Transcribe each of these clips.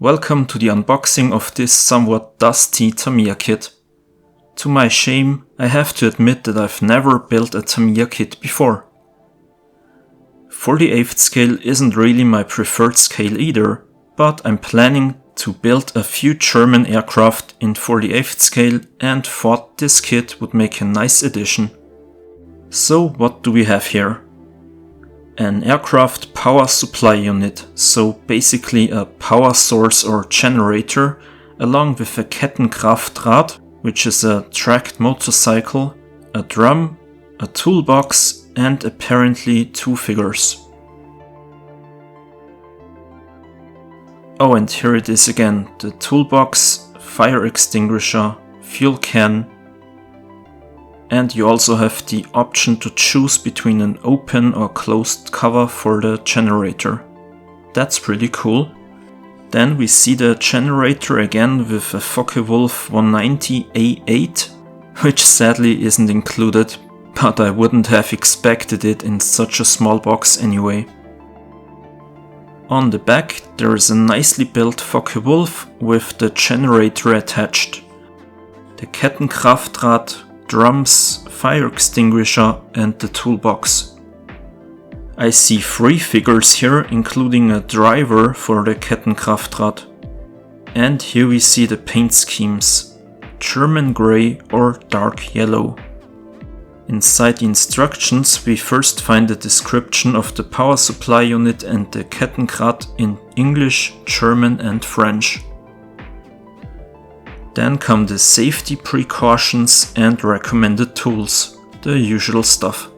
Welcome to the unboxing of this somewhat dusty Tamiya kit. To my shame, I have to admit that I've never built a Tamiya kit before. 48th scale isn't really my preferred scale either, but I'm planning to build a few German aircraft in 48th scale and thought this kit would make a nice addition. So what do we have here? An aircraft power supply unit, so basically a power source or generator, along with a Kettenkraftrad, which is a tracked motorcycle, a drum, a toolbox, and apparently two figures. Oh, and here it is again, the toolbox, fire extinguisher, fuel can, and you also have the option to choose between an open or closed cover for the generator. That's pretty cool. Then we see the generator again with a Focke-Wulf 190A8, which sadly isn't included, but I wouldn't have expected it in such a small box anyway. On the back there is a nicely built Focke-Wulf with the generator attached. The Kettenkraftrad, drums, fire extinguisher and the toolbox. I see 3 figures here, including a driver for the Kettenkraftrad. And here we see the paint schemes, German grey or dark yellow. Inside the instructions we first find a description of the power supply unit and the Kettenkrad in English, German and French. Then come the safety precautions and recommended tools, the usual stuff.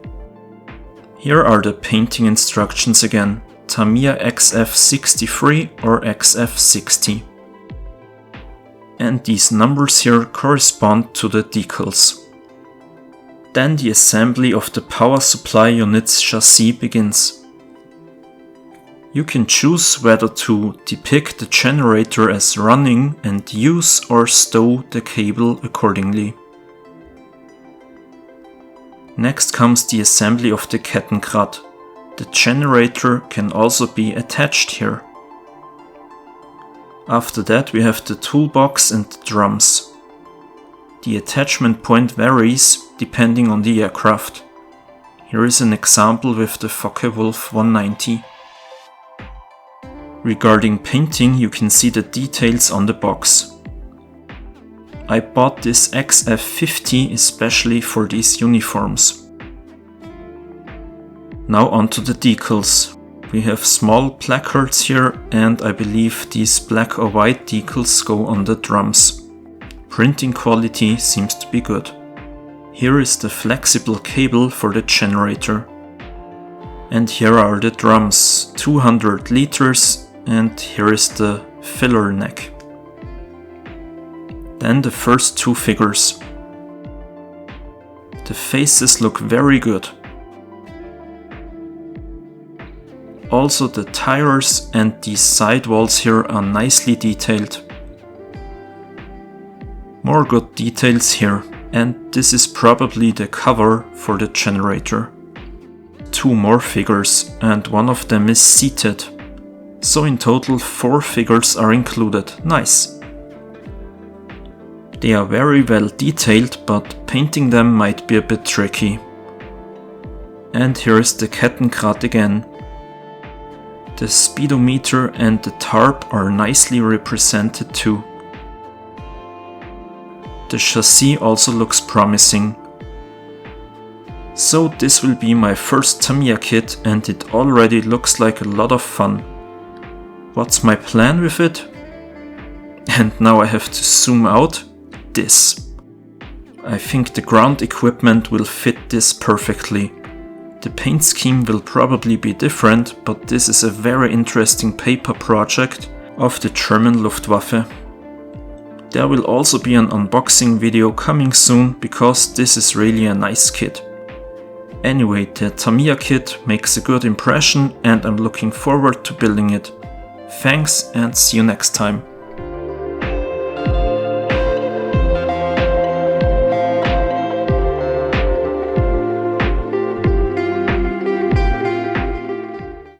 Here are the painting instructions again, Tamiya XF63 or XF60. And these numbers here correspond to the decals. Then the assembly of the power supply unit's chassis begins. You can choose whether to depict the generator as running and use or stow the cable accordingly. Next comes the assembly of the Kettenkrad. The generator can also be attached here. After that we have the toolbox and the drums. The attachment point varies depending on the aircraft. Here is an example with the Focke-Wulf 190. Regarding painting, you can see the details on the box. I bought this XF50 especially for these uniforms. Now onto the decals. We have small placards here and I believe these black or white decals go on the drums. Printing quality seems to be good. Here is the flexible cable for the generator. And here are the drums, 200 liters. And here is the filler neck. Then the first 2 figures. The faces look very good. Also the tires and the sidewalls here are nicely detailed. More good details here, and this is probably the cover for the generator. 2 more figures and one of them is seated. So in total 4 figures are included. Nice. They are very well detailed, but painting them might be a bit tricky. And here is the Kettenkrad again. The speedometer and the tarp are nicely represented too. The chassis also looks promising. So this will be my first Tamiya kit and it already looks like a lot of fun. What's my plan with it? And now I have to zoom out. This. I think the ground equipment will fit this perfectly. The paint scheme will probably be different, but this is a very interesting paper project of the German Luftwaffe. There will also be an unboxing video coming soon, because this is really a nice kit. Anyway, the Tamiya kit makes a good impression and I'm looking forward to building it. Thanks and see you next time.